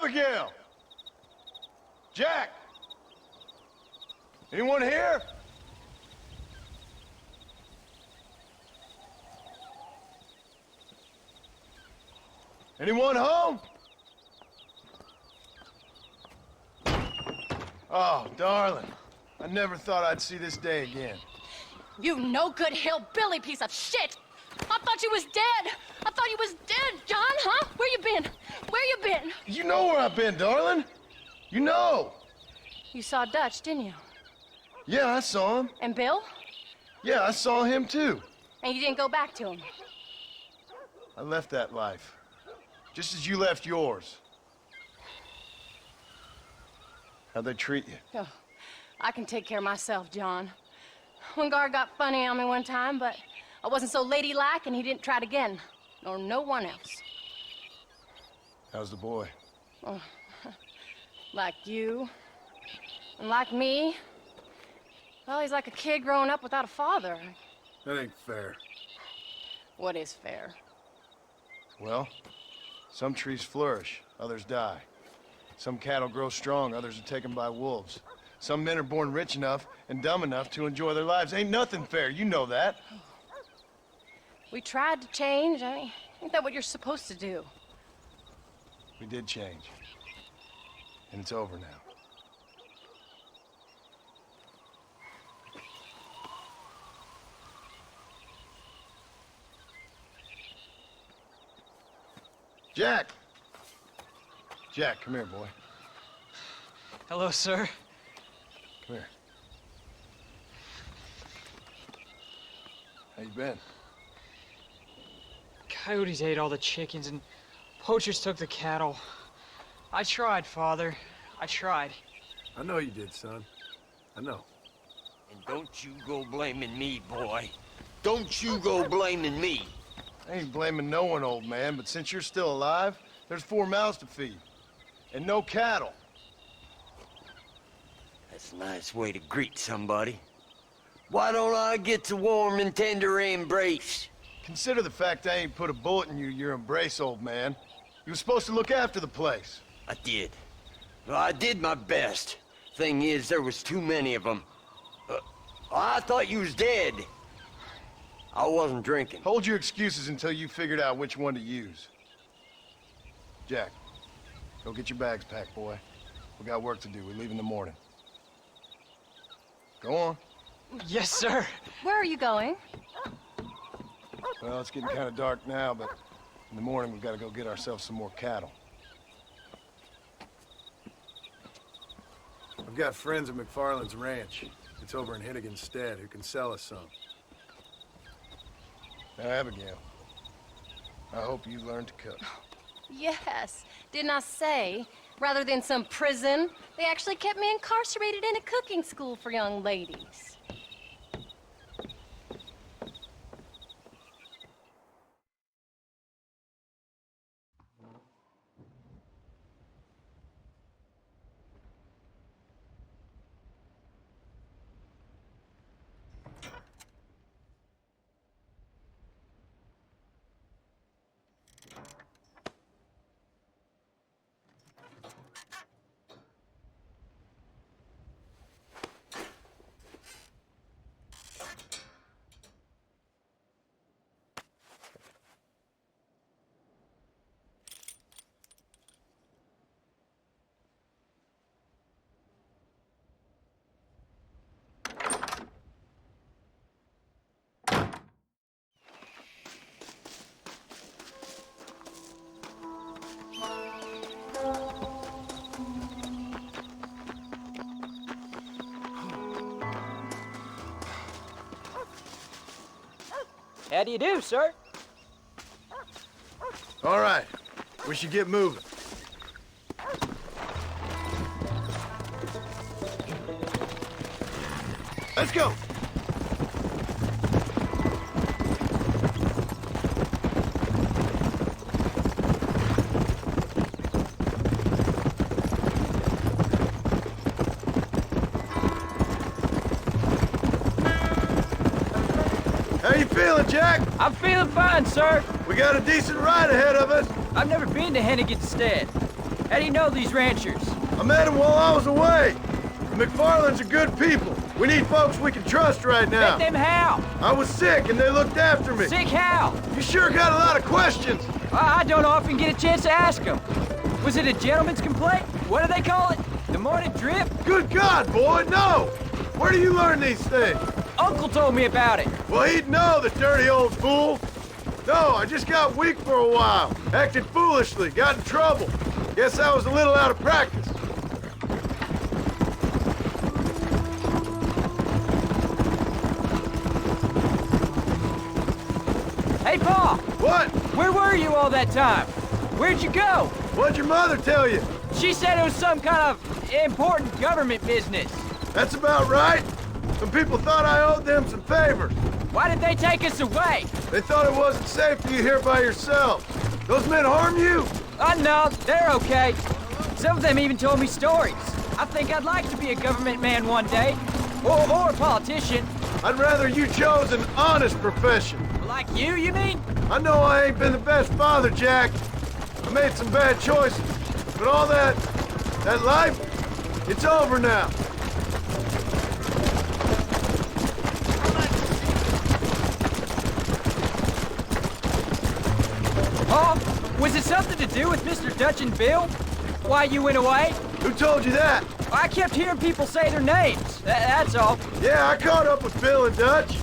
Abigail! Jack! Anyone here? Anyone home? Oh, darling. I never thought I'd see this day again. You no-good hillbilly piece of shit! I thought you was dead! I thought you was dead, John, huh? Where you been? Where you been? You know where I've been, darling. You know. You saw Dutch, didn't you? Yeah, I saw him. And Bill? Yeah, I saw him too. And you didn't go back to him? I left that life. Just as you left yours. How'd they treat you? Oh, I can take care of myself, John. One guard got funny on me one time, but I wasn't so ladylike and he didn't try it again. Nor no one else. How's the boy? Oh, like you. And like me. Well, he's like a kid growing up without a father. That ain't fair. What is fair? Well, some trees flourish, others die. Some cattle grow strong, others are taken by wolves. Some men are born rich enough and dumb enough to enjoy their lives. Ain't nothing fair, you know that. We tried to change. I mean, ain't that what you're supposed to do? We did change. And it's over now. Jack! Jack, come here, boy. Hello, sir. Come here. How you been? Coyotes ate all the chickens and poachers took the cattle. I tried, Father. I tried. I know you did, son. I know. And don't you go blaming me, boy. Don't you go blaming me. I ain't blaming no one, old man, but since you're still alive, there's 4 mouths to feed. And no cattle. That's a nice way to greet somebody. Why don't I get the warm and tender embrace? Consider the fact I ain't put a bullet in your embrace, old man. You were supposed to look after the place. I did. Well, I did my best. Thing is, there was too many of them. I thought you was dead. I wasn't drinking. Hold your excuses until you figured out which one to use. Jack, go get your bags packed, boy. We got work to do. We leave in the morning. Go on. Yes, sir. Where are you going? Well, it's getting kind of dark now, but in the morning we've got to go get ourselves some more cattle. I've got friends at McFarland's ranch. It's over in Hittigan's stead who can sell us some. Now, Abigail, I hope you learn to cook. Yes. Didn't I say, rather than some prison, they actually kept me incarcerated in a cooking school for young ladies. How do you do, sir? All right, we should get moving. Let's go. How you feeling, Jack? I'm feeling fine, sir. We got a decent ride ahead of us. I've never been to Hennigan's stead. How do you know these ranchers? I met them while I was away. The McFarlands are good people. We need folks we can trust right now. Met them how? I was sick and they looked after me. Sick how? You sure got a lot of questions. I don't often get a chance to ask them. Was it a gentleman's complaint? What do they call it? The morning drip? Good God, boy, no! Where do you learn these things? Uncle told me about it. Well, he'd know, the dirty old fool. No, I just got weak for a while. Acted foolishly, got in trouble. Guess I was a little out of practice. Hey, Pa! What? Where were you all that time? Where'd you go? What'd your mother tell you? She said it was some kind of important government business. That's about right. Some people thought I owed them some favors. Why did they take us away? They thought it wasn't safe for you here by yourself. Those men harm you? No, they're okay. Some of them even told me stories. I think I'd like to be a government man one day. Or a politician. I'd rather you chose an honest profession. Like you mean? I know I ain't been the best father, Jack. I made some bad choices. But all that life, it's over now. Oh, was it something to do with Mr. Dutch and Bill? Why you went away? Who told you that? I kept hearing people say their names. That's all. Yeah, I caught up with Bill and Dutch.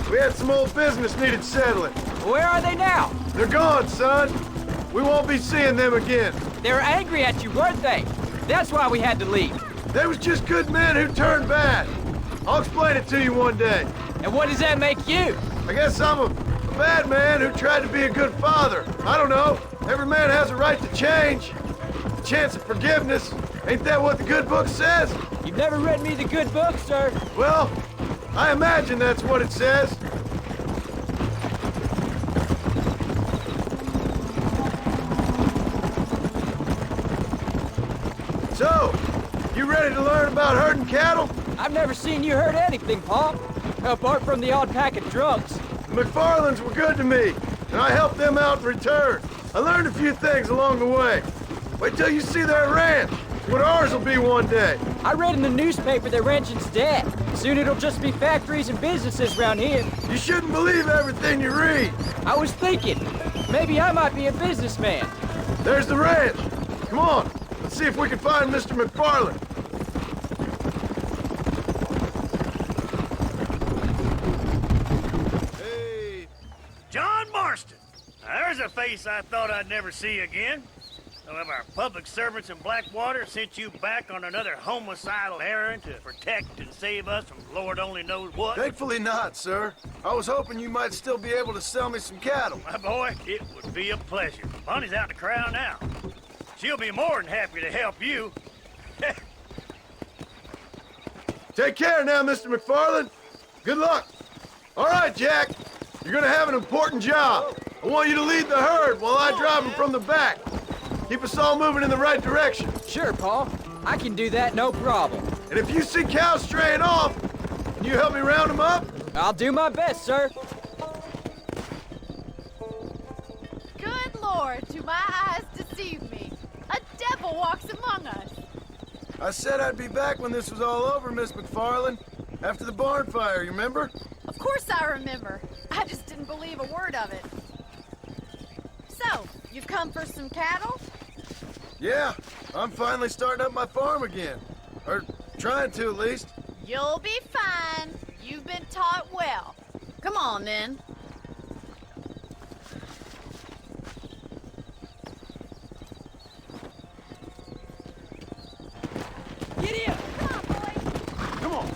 We had some old business needed settling. Where are they now? They're gone, son. We won't be seeing them again. They were angry at you, weren't they? That's why we had to leave. They was just good men who turned bad. I'll explain it to you one day. And what does that make you? I guess I'm a bad man who tried to be a good father. I don't know. Every man has a right to change. A chance of forgiveness. Ain't that what the good book says? You've never read me the good book, sir. Well, I imagine that's what it says. So, you ready to learn about herding cattle? I've never seen you hurt anything, Pa. Apart from the odd pack of drunks. The McFarlands were good to me, and I helped them out in return. I learned a few things along the way. Wait till you see their ranch. What ours will be one day. I read in the newspaper that ranching's dead. Soon it'll just be factories and businesses around here. You shouldn't believe everything you read. I was thinking, maybe I might be a businessman. There's the ranch. Come on, let's see if we can find Mr. McFarland. Hey, John Marston. Now, there's a face I thought I'd never see again. Some of our public servants in Blackwater sent you back on another homicidal errand to protect and save us from Lord only knows what. Thankfully not, sir. I was hoping you might still be able to sell me some cattle. My boy, it would be a pleasure. Bonnie's out in the crowd now. She'll be more than happy to help you. Take care now, Mr. McFarland. Good luck. All right, Jack. You're gonna have an important job. I want you to lead the herd while I drive them from the back. Keep us all moving in the right direction. Sure, Pa. I can do that, no problem. And if you see cows straying off, can you help me round them up? I'll do my best, sir. Good Lord, do my eyes deceive me? A devil walks among us. I said I'd be back when this was all over, Miss McFarland. After the barn fire, you remember? Of course I remember. I just didn't believe a word of it. So, you've come for some cattle? Yeah, I'm finally starting up my farm again. Or trying to, at least. You'll be fine. You've been taught well. Come on, then. Giddy up! Come on, boys. Come on.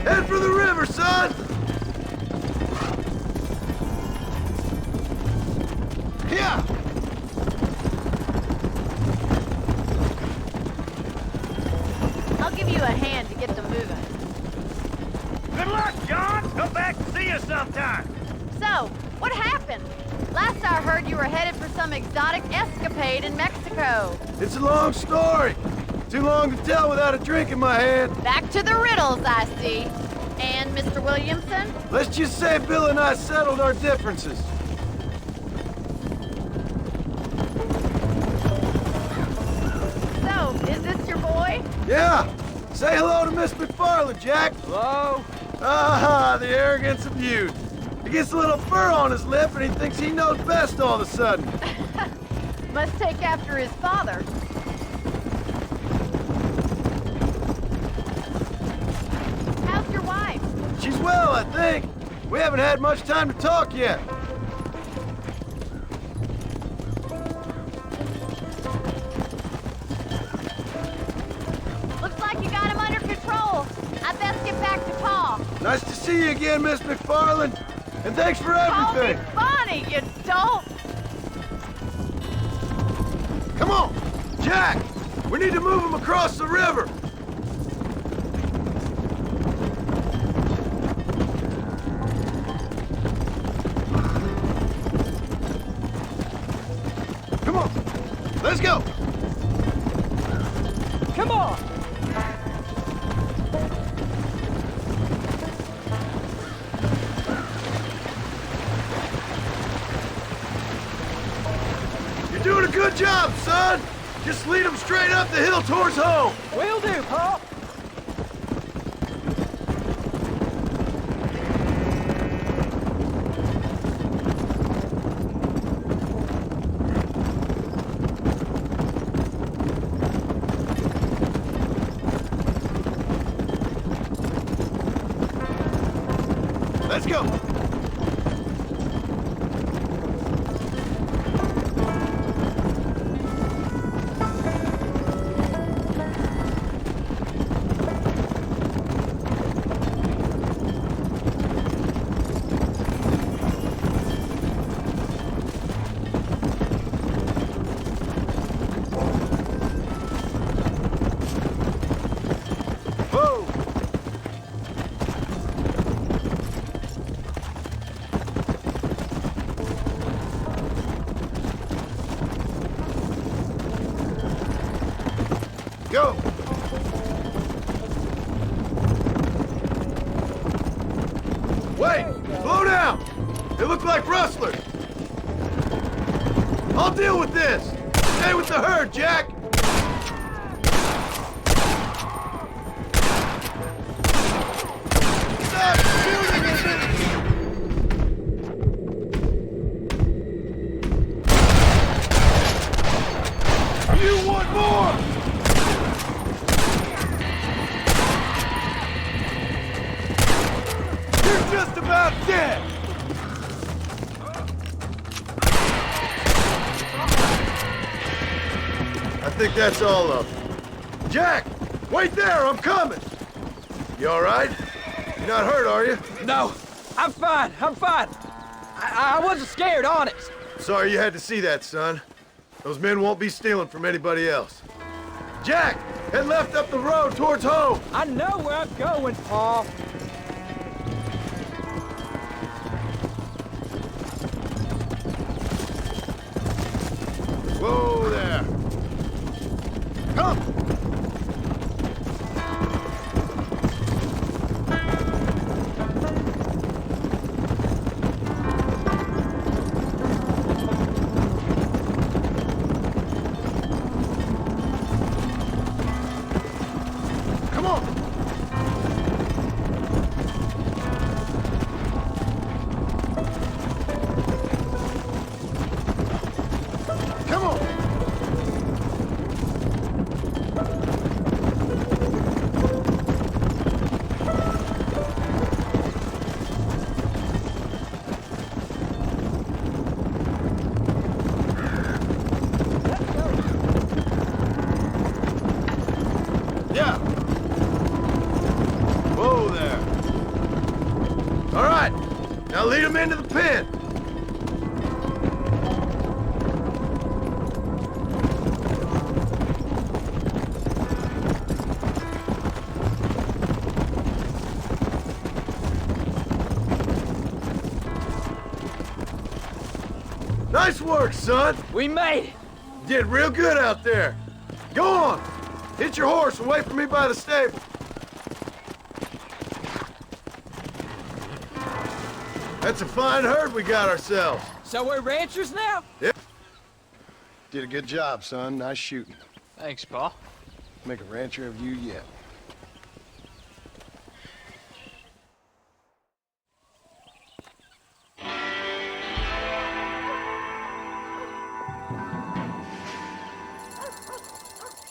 Head for the river, son! Yeah! I'll give you a hand to get them moving. Good luck, John. Come back and see us sometime. So, what happened? Last I heard you were headed for some exotic escapade in Mexico. It's a long story. Too long to tell without a drink in my hand. Back to the riddles, I see. And Mr. Williamson? Let's just say Bill and I settled our differences. So, is this your boy? Yeah. Say hello to Miss McFarland, Jack. Hello? Ah, the arrogance of youth. He gets a little fur on his lip and he thinks he knows best all of a sudden. Must take after his father. How's your wife? She's well, I think. We haven't had much time to talk yet. Looks like you got him under control. I'd best get back to Pa. Nice to see you again, Miss McFarland. And thanks for Call me everything. Bonnie, you don't. Come on, Jack. We need to move him across the river. Come on, let's go. Come on! You're doing a good job, son. Just lead him straight up the hill towards home. Will do, Pa! Let's go. Whoa! Go! Wait! Slow down! They look like rustlers! I'll deal with this! Stay with the herd, Jack! Stop shooting at me! You want more? You're just about dead! I think that's all of them. Jack! Wait there! I'm coming! You all right? You're not hurt, are you? No, I'm fine, I'm fine. I wasn't scared, honest. Sorry you had to see that, son. Those men won't be stealing from anybody else. Jack! Head left up the road towards home! I know where I'm going, Pa. Whoa there! Come! Come on! Come on! Yeah. Whoa there. All right. Now lead him into the pen. Nice work, son. We made it. You did real good out there. Go on. Hit your horse and wait for me by the stable. That's a fine herd we got ourselves. So we're ranchers now? Yep. Did a good job, son. Nice shooting. Thanks, Pa. Make a rancher of you yet.